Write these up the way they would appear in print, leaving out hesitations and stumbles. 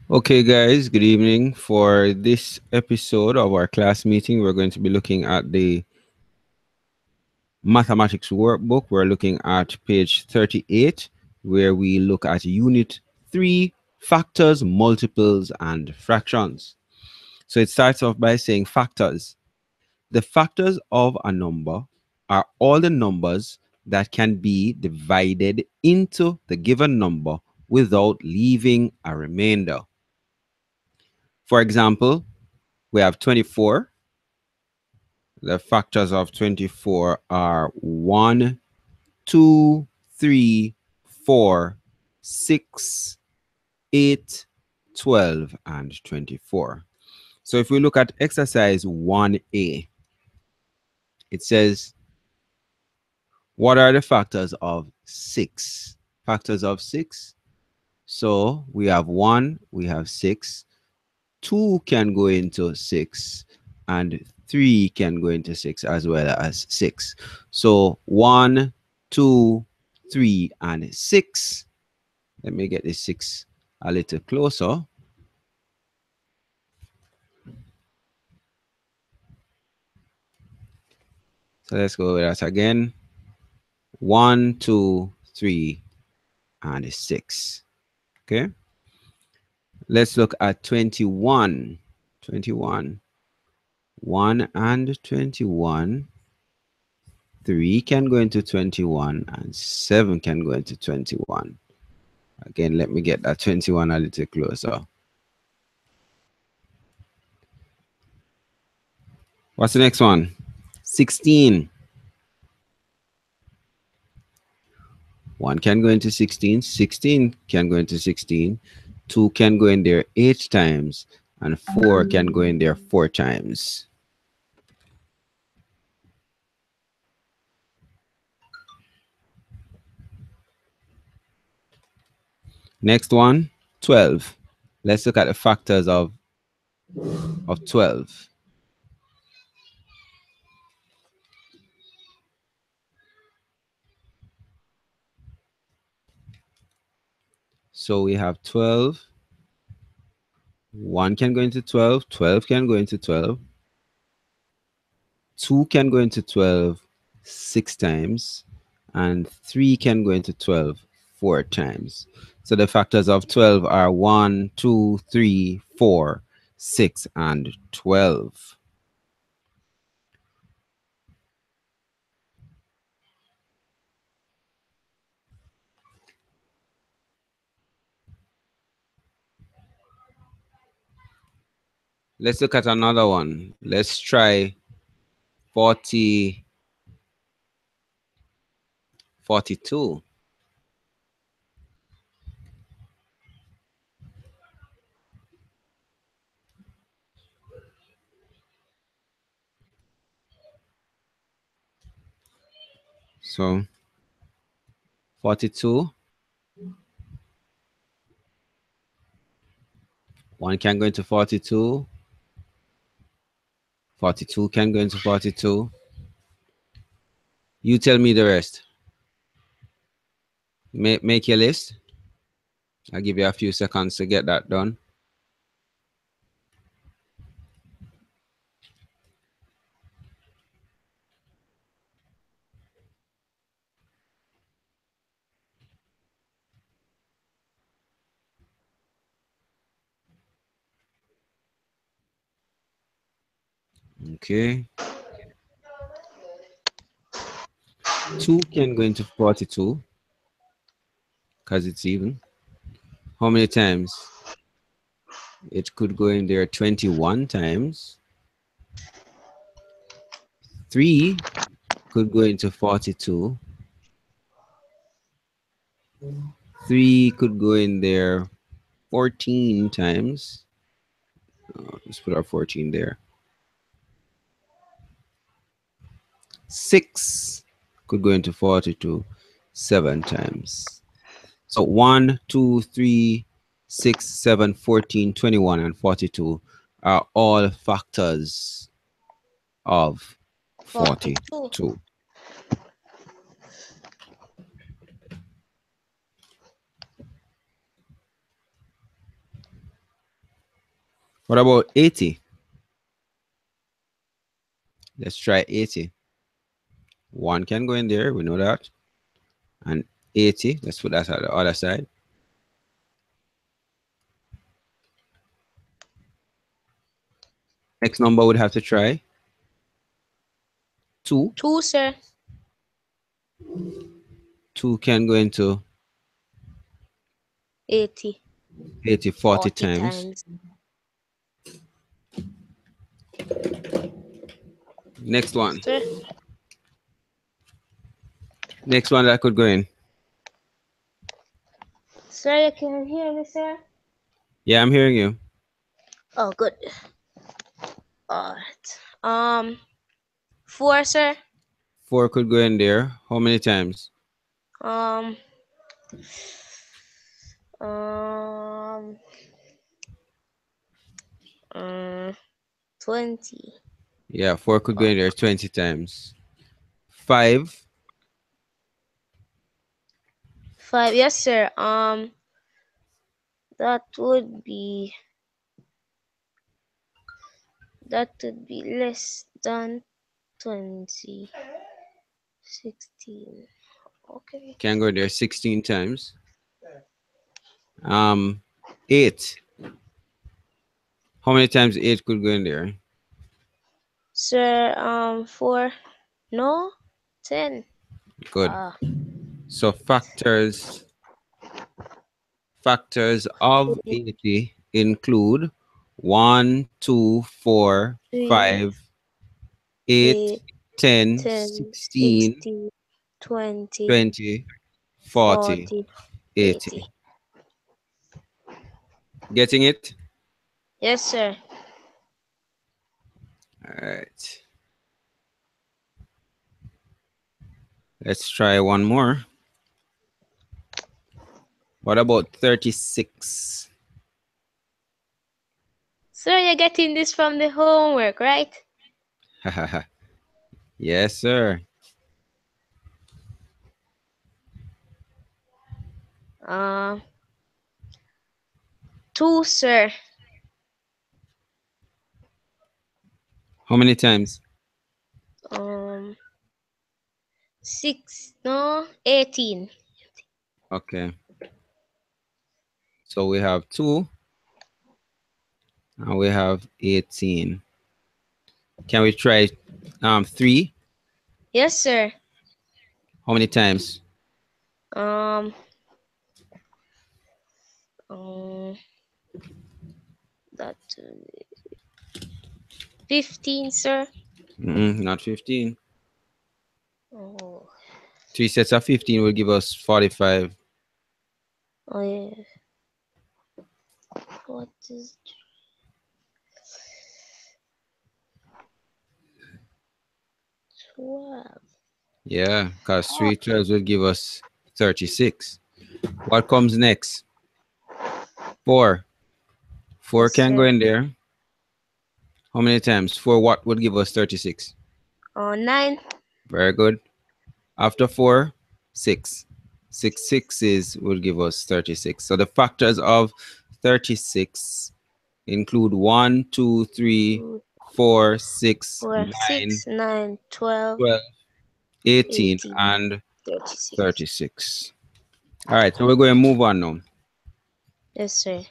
Okay, guys, good evening. For this episode of our class meeting, we're going to be looking at the mathematics workbook. We're looking at page 38, where we look at unit 3, factors, multiples, and fractions. So it starts off by saying factors. The factors of a number are all the numbers that can be divided into the given number without leaving a remainder. For example, we have 24. The factors of 24 are 1, 2, 3, 4, 6, 8, 12, and 24. So if we look at exercise 1A, it says, what are the factors of 6? Factors of 6. So we have 1, we have 6. 2 can go into 6, and 3 can go into 6 as well as 6. So 1, 2, 3, and 6. Let me get this 6 a little closer. So let's go with that again. 1, 2, 3, and 6. Okay. Let's look at 21. 21. 1 and 21. 3 can go into 21, and 7 can go into 21. Again, let me get that 21 a little closer. What's the next one? 16. 1 can go into 16. 16 can go into 16. 2 can go in there 8 times. And 4 can go in there 4 times. Next one, 12. Let's look at the factors of 12. So we have 12. 1 can go into 12. 12 can go into 12. 2 can go into 12 6 times. And 3 can go into 12 4 times. So the factors of 12 are 1, 2, 3, 4, 6, and 12. Let's look at another one. Let's try 42. So 42. 1 can go into 42. 42 can go into 42. You tell me the rest. Make your list. I'll give you a few seconds to get that done. Okay. 2 can go into 42 because it's even. How many times? It could go in there 21 times. 3 could go into 42. 3 could go in there 14 times. Let's put our 14 there. 6 could go into 42 7 times. So 1, 2, 3, 6, 7, 14, 21, and 42 are all factors of 42. What about 80? Let's try 80. 1 can go in there, we know that. And 80, let's put that at the other side. Next number would have to try 2. 2, sir. 2 can go into 80. 80 40 40 times. times. Next one. Sir. Next one that could go in. Sir, you can hear me, sir? Yeah, I'm hearing you. Oh, good. Alright. 4, sir. 4 could go in there. How many times? Um, um, 20. Yeah, 4 could go Oh, in there 20 times. 5. 5. Yes, sir. That would be that would be less than 20. 16. Okay. Can go in there 16 times. 8. How many times 8 could go in there? Sir, 4. No, 10. Good. Ah, So factors of 3, 80 include 1, 2, 4, 5, 8, 8, 10, 10, 16, 16, 20, 20, 40, 40, 80. 80. Getting it? Yes, sir. All right. Let's try one more. What about 36? Sir, you're getting this from the homework, right? Yes, sir. Uh, 2, sir. How many times? Um, 6, no, 18. Okay. So we have 2 and we have 18. Can we try 3? Yes, sir. How many times? Um, um, that 15, sir. Not 15. Oh, 3 sets of 15 will give us 45. oh yeah. What is 12? Yeah, because Oh, 3 12s will give us 36. What comes next? 4. 4 yes, can go sir. in there. How many times? 4 what would give us 36? Oh, 9. Very good. After 4, 6. 6 sixes will give us 36. So the factors of 36 include 1, 2, 3, 2, 4, 6, 4, 9, 6, 9, 12, 12, 18, 18, and 36. 36. All right, so we're going to move on now. Yes, sir.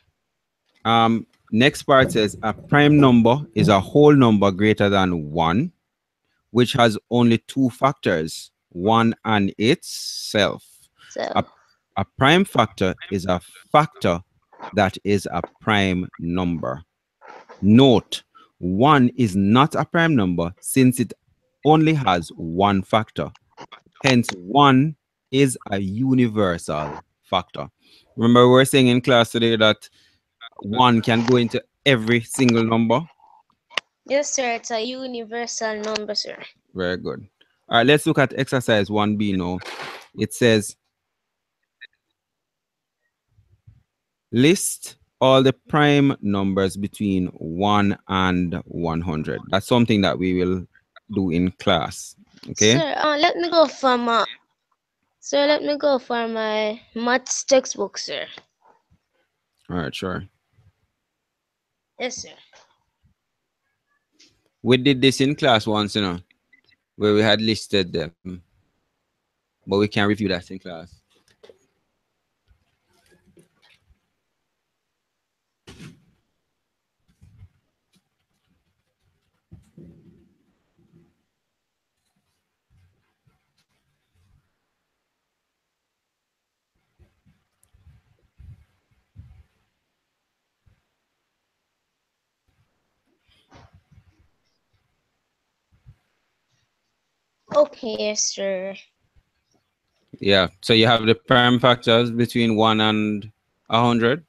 Next part says a prime number is a whole number greater than 1, which has only 2 factors, 1 and itself. So, A, a prime factor is a factor that is a prime number. Note, 1 is not a prime number since it only has 1 factor. Hence, 1 is a universal factor. Remember, we were saying in class today that 1 can go into every single number. yes, sir. It's a universal number, sir. Very good. All right, let's look at exercise 1B now. It says, list all the prime numbers between 1 and 100. That's something that we will do in class. Okay? Sir, let me go for my maths textbook, sir. All right, sure. Yes, sir. We did this in class once, where we had listed them, but we can review that in class. Okay, yes, sir. Yeah, so you have the prime factors between 1 and 100.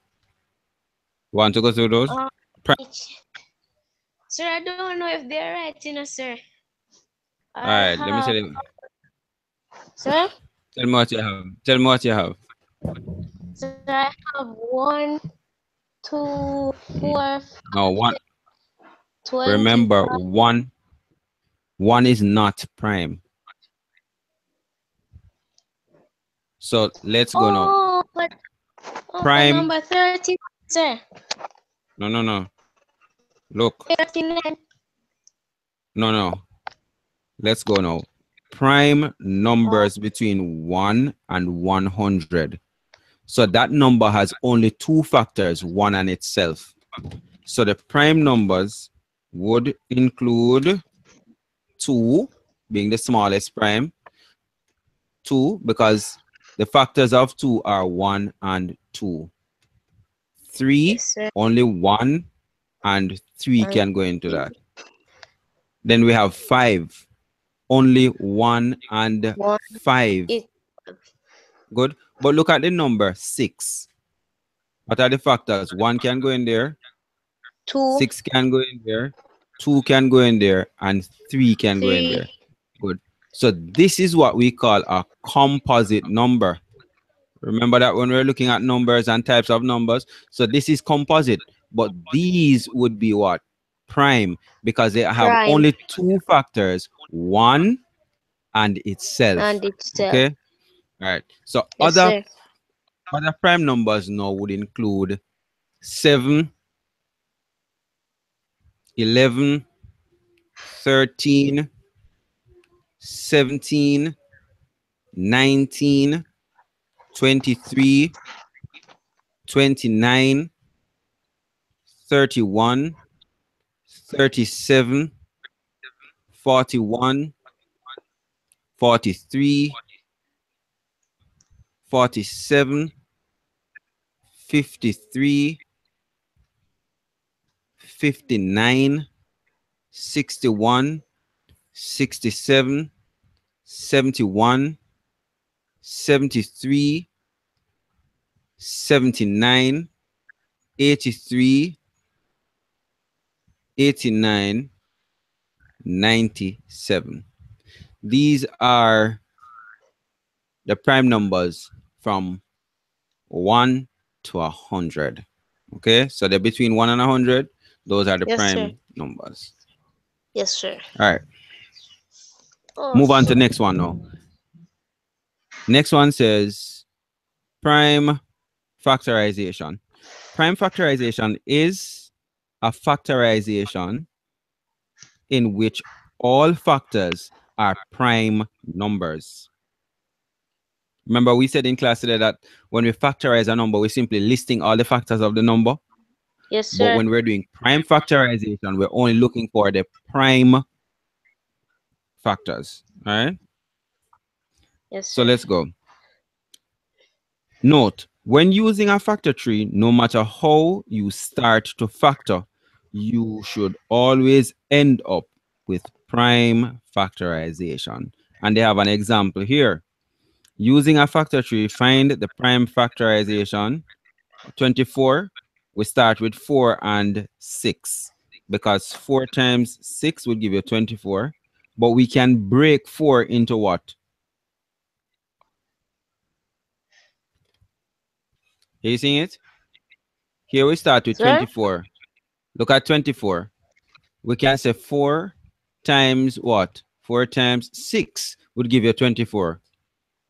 Want to go through those? Uh, Prime. sir, I don't know if they're right, sir. All I right, let me have, tell you. sir. Tell me what you have. Tell me what you have. Sir, I have 1, 2, 4, No, one. 20. Remember, one is not prime. So let's go now. Oh, but Prime. number 30, sir. No, no, no. Look. 39. No. Let's go now. Prime Oh, numbers between 1 and 100. So that number has only two factors, 1 and itself. So the prime numbers would include 2 being the smallest prime, 2 because the factors of 2 are 1 and 2. 3, yes, sir. only 1 and 3 And can go into that. Then we have 5, only 1 and 1, 5. 8, Good. But look at the number 6. What are the factors? 1 can go in there, 2, 6 can go in there, 2 can go in there, and 3 can go in 3. there. Good. So this is what we call a composite number. Remember that when we're looking at numbers and types of numbers. So this is composite, but these would be what? Prime, because they have Prime only two factors, 1 and itself. and itself. Okay. All right. So Yes, sir. other prime numbers now would include 7, 11, 13, 17, 19, 23, 29, 31, 37, 41, 43, 47, 53, 59, 61, 67, 71, 73, 79, 83, 89, 97. These are the prime numbers from 1 to 100. Okay, so they're between 1 and 100. Those are the Yes, sir. prime numbers. Yes, sir. All right, Oh, move on so to next one now. Next one says prime factorization. Prime factorization is a factorization in which all factors are prime numbers. Remember, we said in class today that when we factorize a number, we're simply listing all the factors of the number. yes, But sir. when we're doing prime factorization, we're only looking for the prime factors. All right. Yes, So sir. let's go. Note, when using a factor tree, no matter how you start to factor, you should always end up with prime factorization. And they have an example here. Using a factor tree, find the prime factorization. 24, we start with 4 and 6 because 4 times 6 would give you 24. But we can break 4 into what? Are you seeing it? Here we start with Sir? 24. Look at 24. We can say 4 times what? 4 times 6 would give you 24.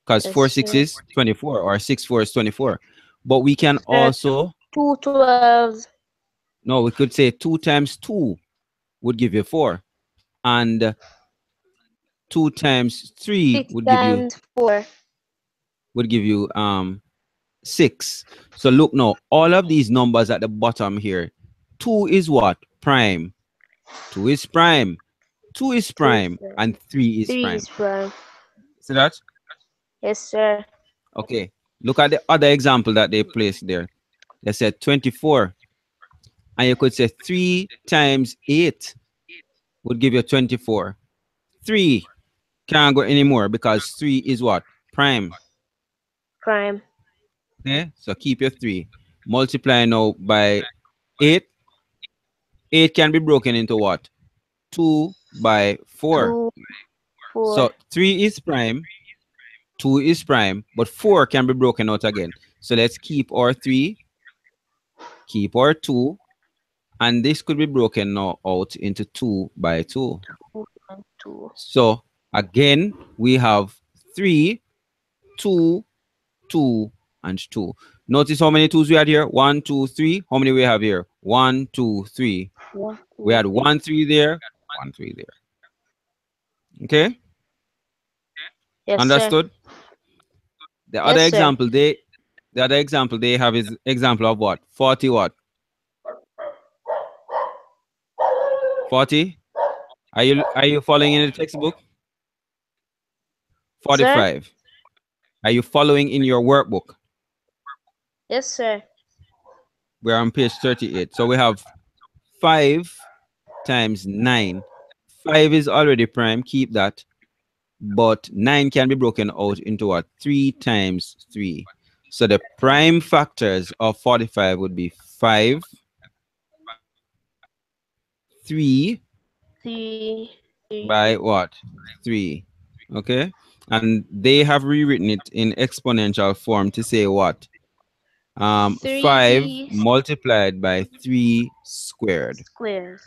Because Yes, 4 6 sir. is 24 or 6 4 is 24. But we can Sir, also 2 12. No, we could say 2 times 2 would give you 4. And 2 times 3 6 times 4. would give you 6. So look now, all of these numbers at the bottom here. 2 is what? Prime. 2 is prime. 2 is 2 is prime. prime. And 3 is 3 prime. is prime. See that? Yes, sir. Okay. Look at the other example that they placed there. They said 24. And you could say 3 times 8 would give you 24. 3 can't go anymore because 3 is what? Prime. Prime. Okay. So keep your 3. Multiply now by 8. 8 can be broken into what? 2 by 4. 2, 4. So 3 is prime, 2 is prime, but 4 can be broken out again. So let's keep our 3, keep our 2, and this could be broken now out into 2 by 2. 2 and 2. So again, we have 3, 2, 2, and 2. Notice how many 2's we had here? 1, 2, 3. How many we have here? 1, 2, 3. 1, 2, We had 1, 3 there, 1, 3 there. Okay? Yes, sir. Understood? The Yes, other sir. example they have is example of what? 40 what? 40? Are you following in the textbook? Sir? 45. Are you following in your workbook? Yes, sir. We're on page 38. So we have 5 times 9. 5 is already prime, keep that. But 9 can be broken out into what? 3 times 3. So the prime factors of 45 would be 5, 3 3, 3. by what? 3. Okay? And they have rewritten it in exponential form to say what? 5 3 multiplied by 3 squared. squares.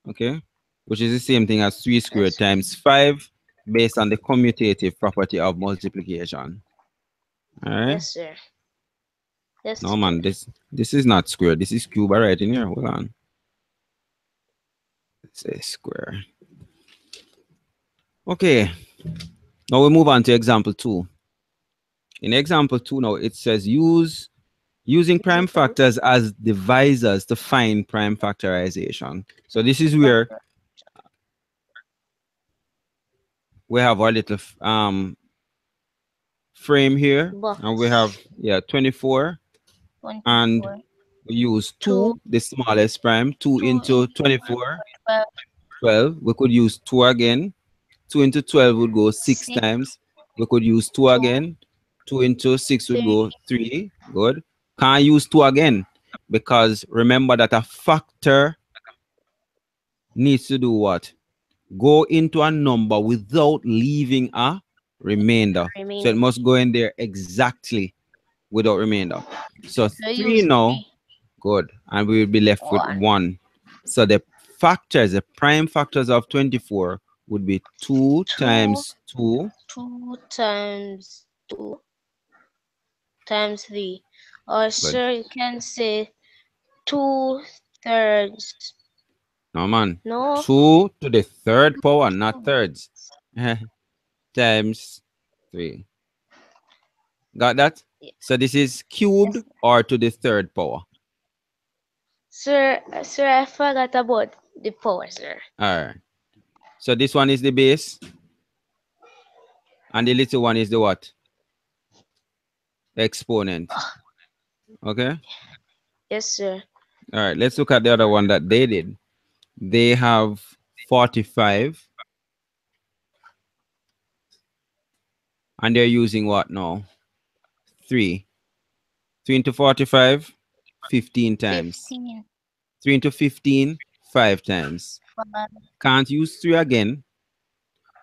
Okay? Which is the same thing as 3 squared Yes. times 5 based on the commutative property of multiplication. All right? Yes, sir. Yes, No, sir. man, this is not square. This is cube right in here. Hold on. Let's say square. Okay. Now we move on to example 2. In example 2 now, it says using prime factors as divisors to find prime factorization. So this is where we have our little frame here, Box. and we have 24, 24. and we use 2, 2, the smallest prime. 2 2 into into 24, 12, 12. We could use 2 again. 2 into 12 would go 6 6, times. We could use 2 2, again. 2 into 6 would 3. go 3. Good. Can't use 2 again because remember that a factor needs to do what? Go into a number without leaving a remainder. So it Remaining. must go in there exactly without remainder. So So 3 use now, 3. good. And we will be left with 1. 1. So the factors, the prime factors of 24 would be 2 2, times 2. 2 times 2 times 3. Or, Good. sir, you can say 2 thirds. No, man. No. 2 to the third power, not thirds. Times 3. Got that? So this is cubed or to the third power. Sir, I forgot about the power, sir. All right. So this one is the base. And the little one is the what? Exponent. Okay. Yes, sir. All right. Let's look at the other one that they did. They have 45. And they're using what now? 3. 3 into 45, 15 times. 15. 3 into 15, 5 times. 5. Can't use 3 again.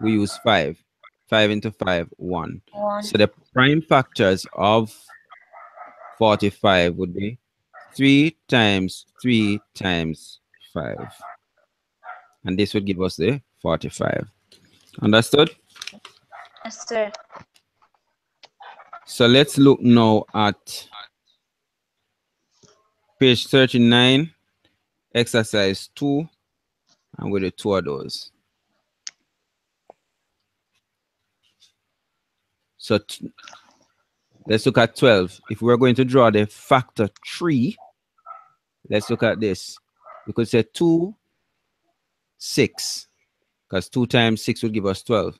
We use 5. 5 into 5, 1. 1. So the prime factors of 45 would be 3 times 3 times 5. And this would give us the 45. Understood? Yes, sir. So let's look now at page 39, exercise 2, and we'll do 2 of those. So let's look at 12. If we're going to draw the factor 3, let's look at this. We could say 2, 6, because 2 times 6 would give us 12.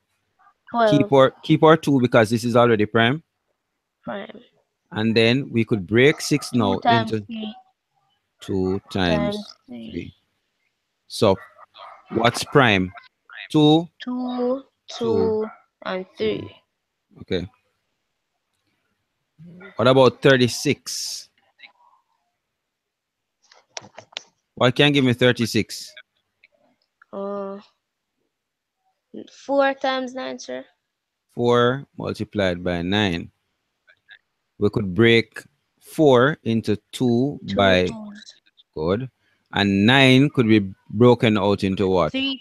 12. Keep our 2 because this is already prime. Prime. And then we could break 6 2 now times into 3 2 times 3. 3. So what's prime? 2, 2, 2, 2, and 3. Okay. What about 36? Why can't give me 36? 4 times 9, sir. 4 multiplied by 9. We could break 4 into 2 2 by 2s. good. And 9 could be broken out into what? 3.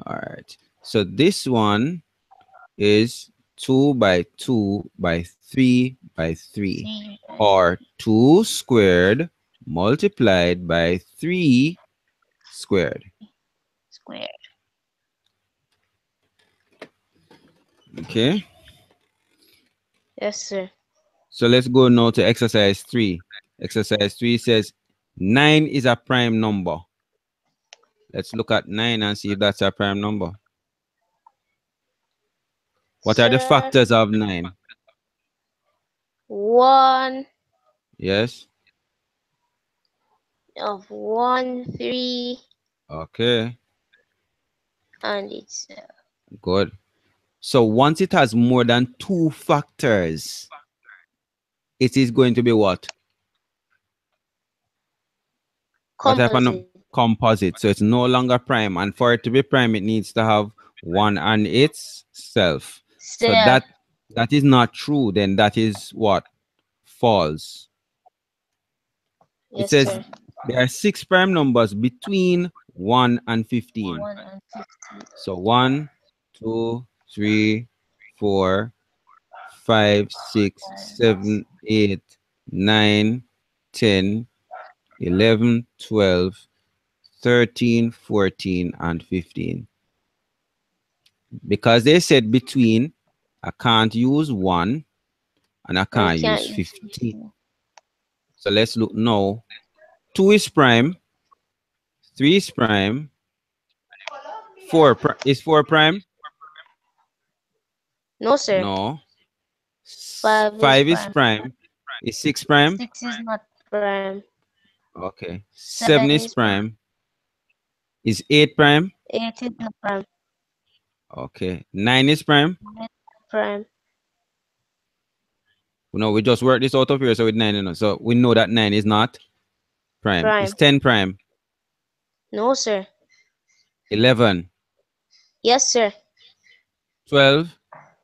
All right. So this one is 2 by 2 by 3 by 3. 3 Or 2 squared multiplied by 3 squared. squared. Okay. Yes, sir. So let's go now to exercise 3. Exercise 3 says 9 is a prime number. Let's look at 9 and see if that's a prime number. What are the Sir, factors of 9? 1 Yes. of 1, 3, Okay. and it's Good. So once it has more than 2 factors, it is going to be what? What type of composite. composite? So it's no longer prime. And for it to be prime, it needs to have 1 and itself. So Sir. that is not true. Then that is what? False. It Yes, says sir. there are 6 prime numbers between 1 and 15. 1 and 15. So 1, 2, 3, 4, 5, 6, 7, 8, 9, 10, 11, 12, 13, 14, and 15. Because they said between, I can't use 1 and I can't use 15. So let's look now. 2 is prime. 3 is prime. 4 is 4 prime? No, sir. No. 5 is prime. Is 6 prime? 6 is not prime. Okay. 7 7 is is prime. prime. Is 8 prime? 8 is not prime. Okay. 9 is prime? 9 is prime. No, we just work this out of here, so with 9, you know. So we know that 9 is not prime. Is 10 prime? No, sir. 11. Yes, sir. 12.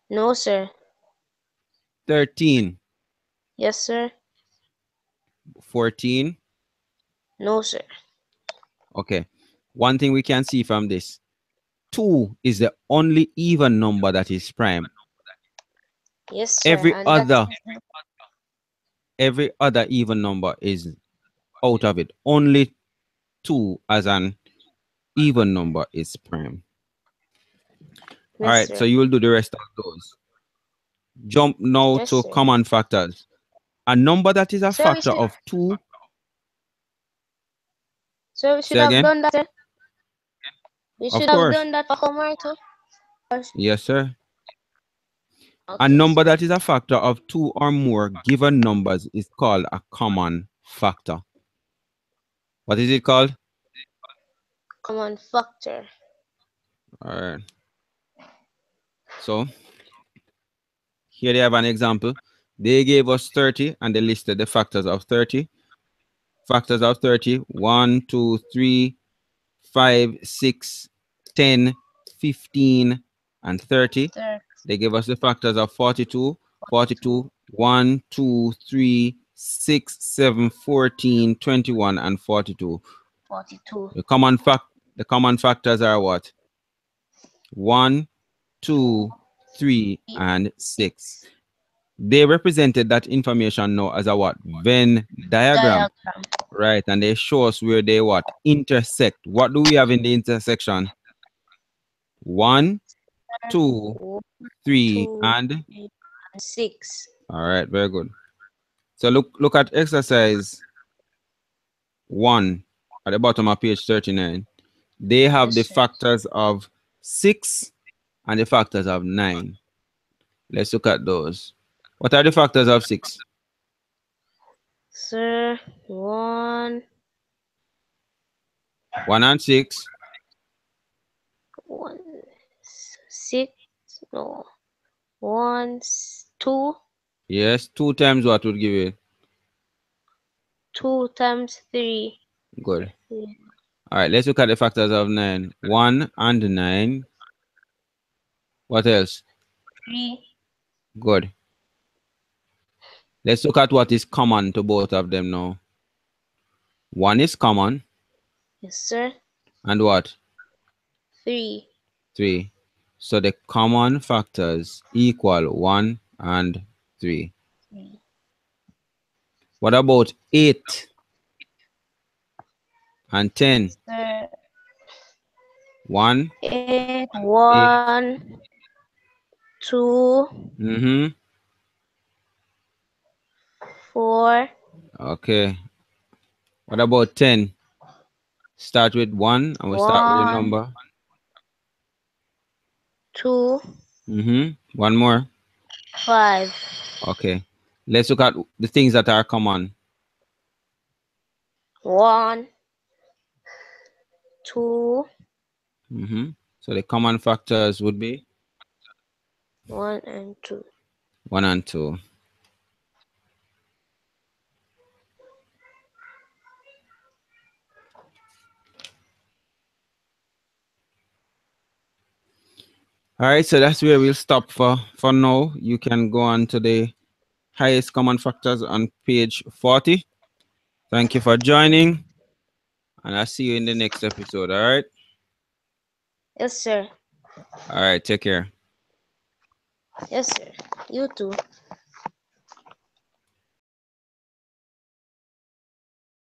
No, sir. 13. Yes, sir. 14. No, sir. Okay. One thing we can see from this. 2 is the only even number that is prime. Yes, sir. Every other even number is out of it. Only 2 as an even number is prime. Yes, all right, sir. so you will do the rest of those. Jump now Yes, to sir. common factors. A number that is a Sir, factor of 2. So we should Say have again? done that, sir. We Of should have course. done that for homework too. Yes, sir. Okay, A number sir. that is a factor of 2 or more given numbers is called a common factor. What is it called? Common factor. All right. So here they have an example. They gave us 30 and they listed the factors of 30. Factors of 30: 1, 2, 3, 5, 6, 10, 15, and 30. Sir. They gave us the factors of 42. 42, 1, 2, 3, 6, 7, 14, 21, and 42. 42. The common factors are what? 1, 2, 3, and 6. They represented that information now as a what? Venn diagram. Diagram. Right. And they show us where they what? Intersect. What do we have in the intersection? 1, 2, One, 3, two, and three, and 6. all right, very good. So look at exercise 1 at the bottom of page 39. They have Yes, the sir. factors of 6 and the factors of 9. Let's look at those. What are the factors of 6? Sir, 1, 1 and 6. 1, 6, no, 1, 2, Yes, 2 times what would give it? 2 times 3. Good. All right, let's look at the factors of 9. 1 and 9. What else? 3. Good. Let's look at what is common to both of them now. 1 is common. Yes, sir. And what? 3. 3. So the common factors equal 1 and 3. 3. What about 8 and 10? Sir, 1, 8, 8. 1, 2, Mm-hmm. 4, Okay. What about 10? Start with 1 and we'll start with a 1, number. 2, Mm-hmm. One more. 5. Okay. Let's look at the things that are common. 1, 2, Mm-hmm. So the common factors would be 1 and 2. 1 and 2. All right, so that's where we'll stop for now. You can go on to the highest common factors on page 40. Thank you for joining, and I'll see you in the next episode. All right. Yes, sir. All right. Take care. Yes, sir. You too.